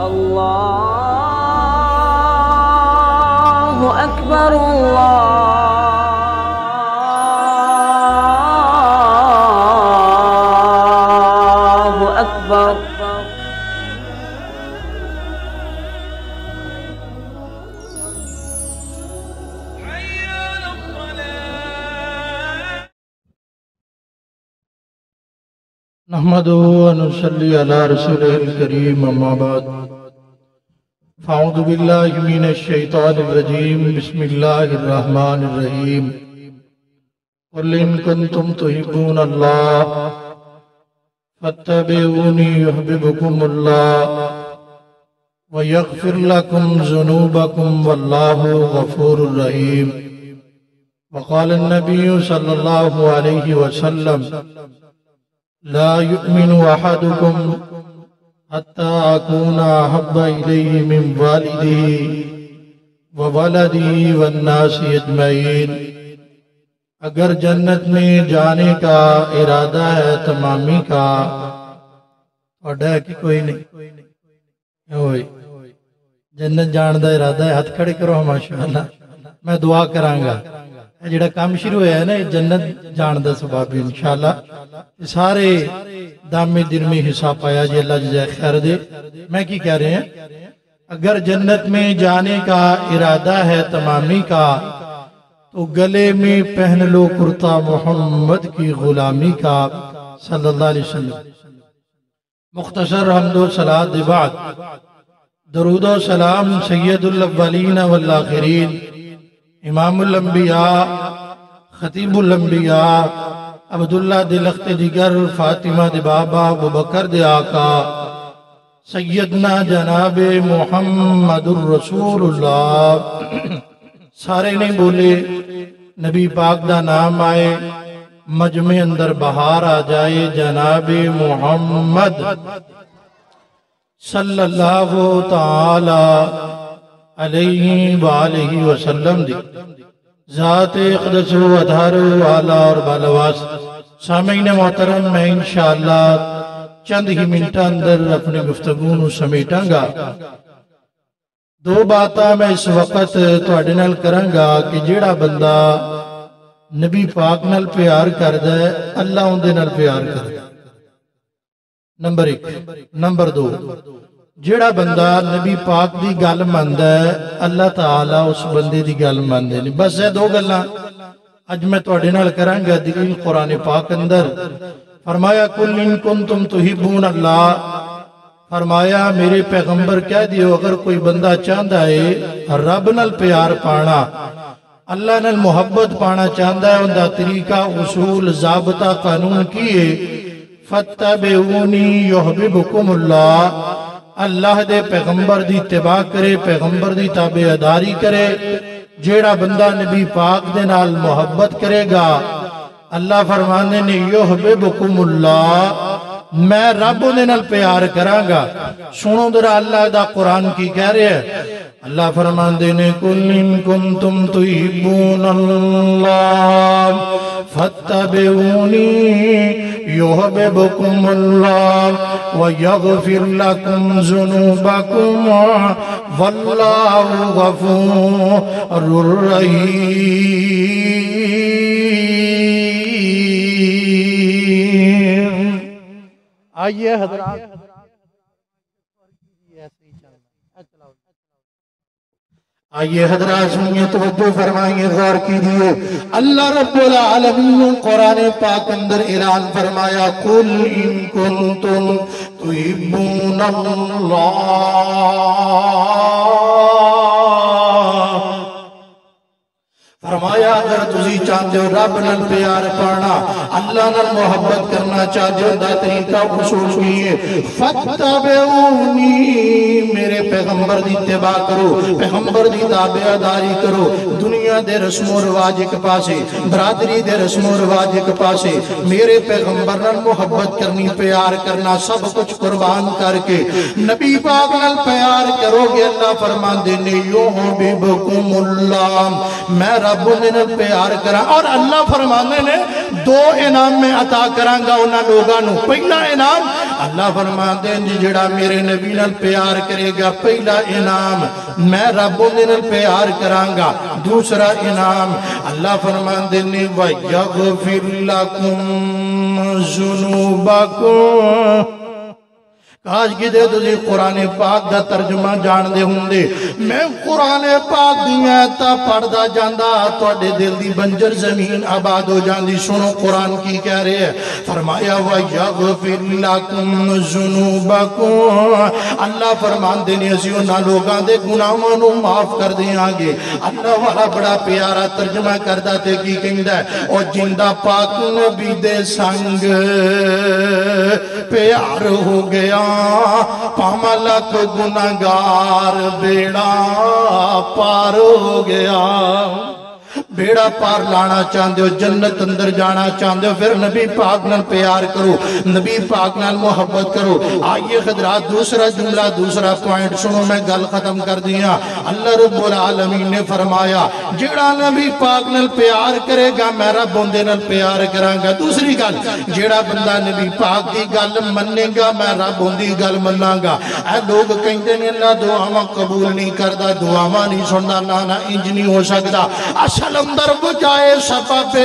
اللہ اکبر اللہ اکبر محمد ونصلي على رسوله الكريم اما بعد فاعوذ بالله من الشيطان الرجيم بسم الله الرحمن الرحيم قل إن كنتم تحبون الله فاتبعوني يحببكم الله ويغفر لكم ذنوبكم والله غفور رحيم وقال النبي صلى الله عليه وسلم لا يؤمن أحدكم حتى أكون أحب إليه من والده وولده والناس أجمعين اگر جنت میں جانے کا ارادہ ہے تمامی کا اور ڈے کی کوئی نہیں ہوئی جنت جان دا ارادہ ہے ہاتھ کھڑے کرو ماشاءاللہ میں دعا کرانگا جڑا کام شروع ہے نا جنت جان دا سبب انشاءاللہ سارے دامِ دل میں حصہ پایا جی اللہ جزائے خیر دے میں کی کہہ رہے ہیں اگر جنت میں جانے کا ارادہ ہے تمامی کا تو گلے میں پہن لو کرتا محمد کی غلامی کا صلی اللہ علیہ وسلم مختصر حمد و صلاۃ دے بعد درود و سلام سید الاولین والآخرین امام الانبیاء خطیب الانبیاء عبداللہ دے لخت دیگر فاطمہ دے بابا ابوبکر دے آقا سیدنا جناب محمد الرسول اللہ سارے نہیں بولے نبی پاک دا نام آئے مجمع اندر بہار آ جائے جناب محمد صلی اللہ تعالی علیہ وآلہ وسلم دی ذات اقدس و ادھار والا اور بالواس سامعین محترم میں انشاءاللہ چند ہی منٹہ اندر اپنے گفتگو نو سمیٹاں گا دو باتاں میں اس وقت تواڈے نال کراں گا کہ جیڑا بندہ نبی پاک نال پیار کردا ہے اللہ اون دے نال پیار کردا ہے نمبر 1 نمبر 2 جیڑا بندہ نبی پاک دی گل مندا ہے اللہ تعالی اس بندے دی گل مندے نہیں بس یہ دو گلاں اج میں تواڈے نال کراں گا دلیل قرآن پاک اندر فرمایا قل ان کنتم تحبون اللہ فرمایا میرے پیغمبر کہہ دیو اگر کوئی بندہ چاہتا ہے رب نال پیار پانا اللہ نال محبت پانا چاہتا ہے اندہ طریقہ اصول ضابطہ قانون کیے فاتبعونی یحببکم اللہ اللہ دے پیغمبر دی اتباع کرے پیغمبر دی تابعداری کرے جیڑا بندہ نبی پاک دے نال محبت کرے گا اللہ فرمانے نے یحببکم اللہ میں رب دے نال پیار کراں گا سنو درہ اللہ دا قرآن کی کہہ رہے ہیں اللہ فرماندے نے قل ان کنتم تحبون اللہ فاتبعونی یحببکم اللہ ویغفر لکم ذنوبکم واللہ غفور رحیم آئیے حضرات آئیے حضرات سنیے توجہ فرمائیے غور کیجئے اللہ رب العالمین قرآن پاک اندر اعلان فرمایا قل ان کنتم تحبون اللہ فرمایا اگر تسی چاہتے ہو رب نال پیار پانا اللہ نال محبت کرنا چاہتے ہو دا طریقہ اصول کیے فاتبعونی میرے پیغمبر دی اتباع کرو پیغمبر دی تابعداری کرو دنیا دے رسم و رواج ایک پاسے برادری دے رسم و رواج ایک پاسے میرے پیغمبر نال محبت کرنی پیار کرنا سب کچھ قربان کر کے نبی پاک نال پیار کرو گے اللہ فرمان دینے یحببکم اللہ میں رب نے پیار کرا اور اللہ فرمانے نے دو انعام میں عطا کرانگا انہاں لوگاں نو پہلا انعام اللہ فرماتے ہیں جڑا میرے نبی نال پیار کرے گا پہلا انعام میں رب دے نال پیار کرانگا، دوسرا انعام اللہ فرماتے ہیں وَيَغْفِرْ لَكُمْ ذُنُوبَكُمْ۔ کاش کی دے تجھے قرآن پاک دا ترجمہ جان دے ہوں دے، میں قرآن پاک دی آیتاں پڑھدا جاندا تواڈے دل دی بنجر زمین آباد ہو جاندی۔ سنو قرآن کی کہہ رہے ہیں، فرمایا وَيَغْفِرْ لَكُمْ ذُنُوبَكُمْ، اللہ فرماندے نے اسی انہاں لوگاں دے گناہاں نو معاف کر دیاں گے۔ اللہ والا بڑا پیارا ترجمہ کردا تے کی کہندا ہے، او جندہ پاک نبی دے سنگ پیار ہو گیا، پاملک گناہگار بیڑا پار ہو گیا۔ بیڑا پار لانا چاہندے ہو، جنت اندر جانا چاہندے ہو، پھر نبی پاک نال پیار کرو، نبی پاک نال محبت کرو۔ آئیے حضرات دوسرا جملہ، دوسرا پوائنٹ سنو، میں گل ختم کر دیا۔ اللہ رب العالمین نے فرمایا جڑا نبی پاک نال پیار کرے گا میں رب بندے نال پیار کراں گا۔ دوسری گل، جڑا بندہ نبی پاک دی گل منے گا میں رب بندی گل مناں گا۔ اے لوگ کہندے نے اللہ دعاواں قبول نہیں کردا، دعاواں نہیں سندا، نہ انج نہیں ہو سکدا۔ اصل اندر بجائے سبب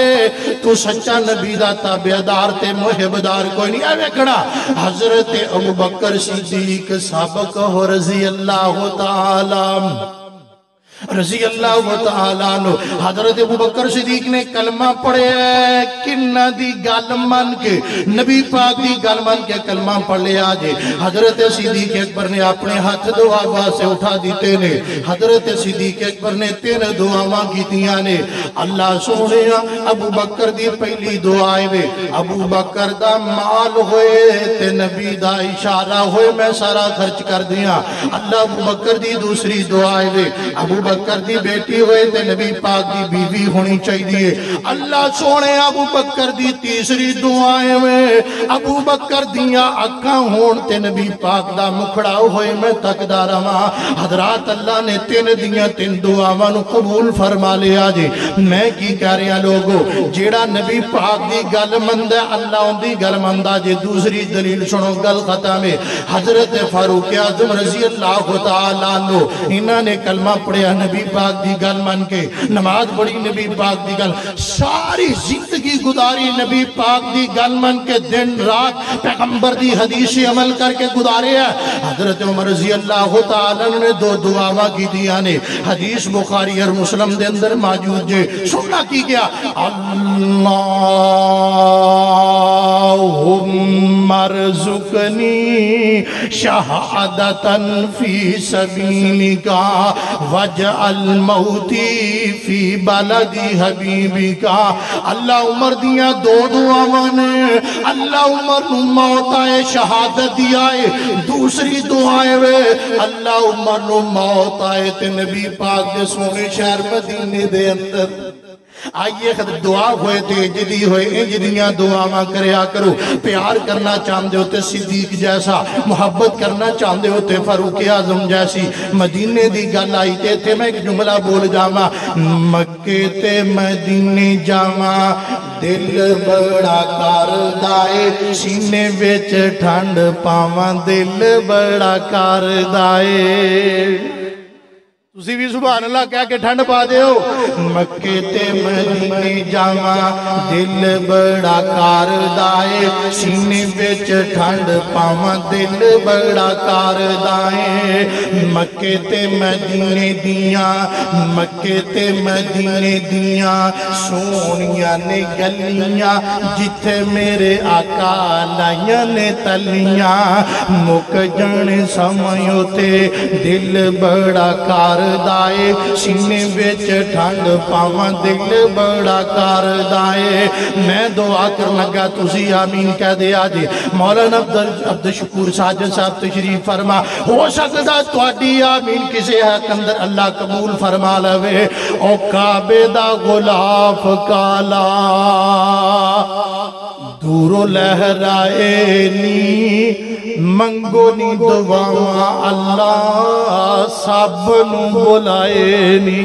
تو سچا نبی دا تابعدار تے محبدار کوئی نہیں۔ اے ویکھنا حضرت ابوبکر صدیق سابق ہو رضی اللہ تعالی رضی اللہ تعالیٰ عنہ، حضرت ابوبکر صدیق نے کلمہ پڑھے کنہ دی گل من کے، نبی پاک دی گل من کے کلمہ پڑھ لیا جے۔ حضرت صدیق اکبر نے اپنے ہاتھ دعا سے اٹھا دیتے نے، حضرت صدیق اکبر نے 3 دعاواں کیتیاں نے۔ اللہ سونے ابوبکر دی پہلی دعائے وے ابوبکر دا مال ہوئے تے نبی دا اشارہ ہوئے میں سارا خرچ کر دیا۔ اللہ ابوبکر دی دوسری دعائے وے ابوبکر دی بیٹی ہوئے تے نبی پاک دی بیوی ہونی چاہیے۔ اللہ سونے ابوبکر دی تیسری دعائیں میں ابوبکر دیاں اکھاں ہون تے نبی پاک دا مکھڑا ہوئے میں تکدا رہاں۔ حضرات اللہ نے 3 دعاواں نو قبول فرما لیا جی۔ میں کی کہہ رہا لوگو جیڑا نبی پاک دی گل مندہ اللہ ان دی گل مندہ جی۔ دوسری دلیل سنو گل ختم ہے، حضرت فاروق اعظم رضی اللہ تعالیٰ عنہ انہاں نے کلمہ پڑھیا نبی پاک دی گل من کے، نماز پڑھی نبی پاک دی گل، ساری زندگی گزاری نبی پاک دی گل من کے، دن رات پیغمبر دی حدیث عمل کر کے گزارے ہیں۔ حضرت عمر رضی اللہ تعالیٰ نے 2 دعاواں کی دیا نے، حدیث بخاری اور مسلم دے اندر موجود جے۔ سننا کی گیا اللہم ارزقنی شہادتا فی سبیلکا وجعل موتی فی بلدی حبیبکا۔ اللہ عمر دیاں 2 دعاواں نے، اللہ عمر نو موت آئے شہادت دیائے، دوسری دعائے وے اللہ عمر نو موت آئے تے نبی پاک دے سونے شہر مدینے دے اندر۔ آئیے دعا ہوئے تے جدی ہوئے انجدیاں دعاواں کریا کرو۔ پیار کرنا چاہندے ہوتے صدیق جیسا، محبت کرنا چاہندے ہوتے فاروق اعظم جیسی۔ مدینے دی گل آئی تے میں ایک جملہ بول جاواں، مکے تے مدینے جاواں دل بڑا کاردائے، سینے وچ ٹھنڈ پاواں دل بڑا کاردائے۔ تسی بھی سبحان اللہ کہہ کے ٹھنڈ پا دے ہو۔ مکے تے مدینے جاواں دل بڑا کاردائے، سینے وچ ٹھنڈ پاواں دل بڑا کاردائے۔ مکے تے مدینے دیاں، مکے تے مدینے دیاں سونیاں نے گلیاں، جتھے میرے آقا لائیاں نے تلیاں، مک جانے سمجھو تے دل بڑا کاردائے، سینے وچ ٹھنڈ پاواں دل بڑا کاردائے۔ میں دعا کر لگا تسی آمین کہہ دیا جی۔ مولانا عبد الشکور ساجد صاحب تشریف فرما، ہو سکتا تواڈی آمین کسے حق اندر اللہ قبول فرما لوے۔ او کعبے دا غلاف کالا دورو لہرائے نی، منگو نی دعاواں اللہ سب نو بلائے نی۔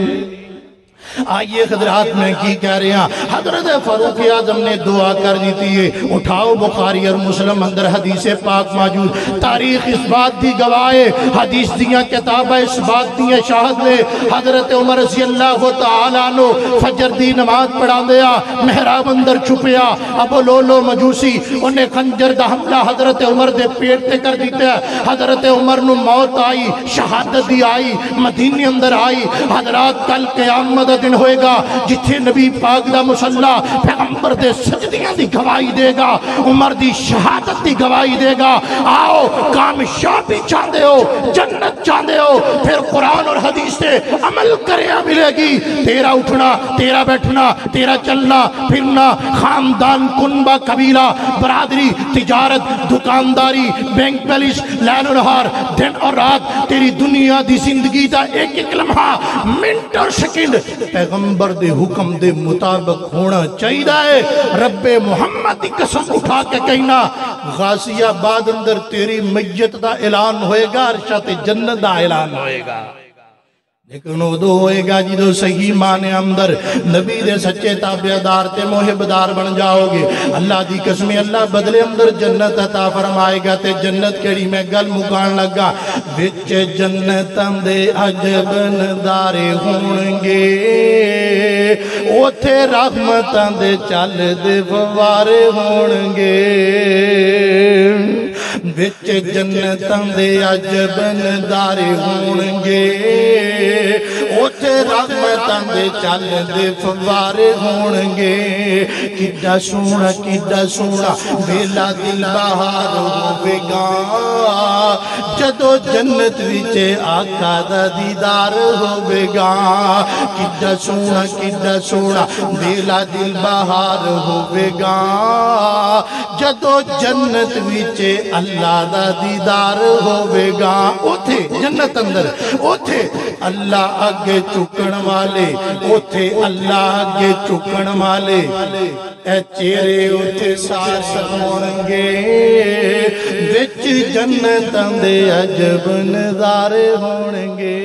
آئیے حضرات میں کی کہہ رہے ہیں، حضرت فاروق اعظم نے دعا کر دیتی ہے، اٹھاؤ بخاری اور مسلم اندر حدیث پاک موجود، تاریخ اس بات دی گواہ، حدیث دیاں کتابہ اس بات دیاں شاہد لے، حضرت عمر رضی اللہ تعالیٰ عنہ فجر دی نماز پڑھا دیا، محراب اندر چھپیا، ابو لولو مجوسی انہیں خنجر دا حملہ حضرت عمر دے پیٹ تے کر دیتا ہے، حضرت عمر نو موت آئی، شہادت دی آئی، مدینے اندر آئی۔ حضرات کل قیامت دا دن ہوئے گا جتھے نبی پاک دا مصلی پیغمبر دے سجدیاں دی گواہی دے گا، عمر دی شہادت دی گواہی دے گا۔ آؤ کامیابی چاہتے ہو، جنت چاہتے ہو، پھر قرآن اور حدیث سے عمل کریا ملے گی۔ تیرا اٹھنا، تیرا بیٹھنا، تیرا چلنا پھرنا، خاندان، کنبہ، قبیلہ، برادری، تجارت، دکانداری، بینک بیلنس، لیل و نہار، دن اور رات، تیری دنیا دی زندگی دا ایک ایک لمحہ، منٹ اور سیکنڈ پیغمبر دے حکم دے مطابق ہونا چاہیے۔ رب محمد دی قسم اٹھا کے کہنا، غازی آباد اندر تیری میت دا اعلان ہوئے گا، ارشاد جنت دا اعلان ہوئے گا، لیکن وہ دو ہوئے گا جدو صحیح معنی اندر نبی دے سچے تابعدار تے محبدار بن جاؤ گے۔ اللہ دی قسمی اللہ بدلے اندر جنت عطا فرمائے گا، تے جنت کیڑی میں گل مکان لگا، وچ جنتاں دے عجب نظارے ہونگے، اوتھے رحمتاں دے چل دے فوارے ہونگے، وچ جنتاں دے عجب نظارے ہونگے، اوتھے رحمتاں دے چل دے فوارے ہونگے۔ کڈا سونا ویلا دل بہار ہوے گا، جدو جنت وچ آقا دا دیدار ہوے گا۔ کڈا سونا ویلا دل بہار ہوے گا، جدو جنت وچ اللہ دا دیدار ہوے گا۔ اوتھے جنت اندر اوتھے اللہ آگے چکن والے، اوتھے اللہ آگے چکن والے، اے چہرے اوتھے ساس ہونگے، وچ جنتاں دے عجب نظارے ہونگے۔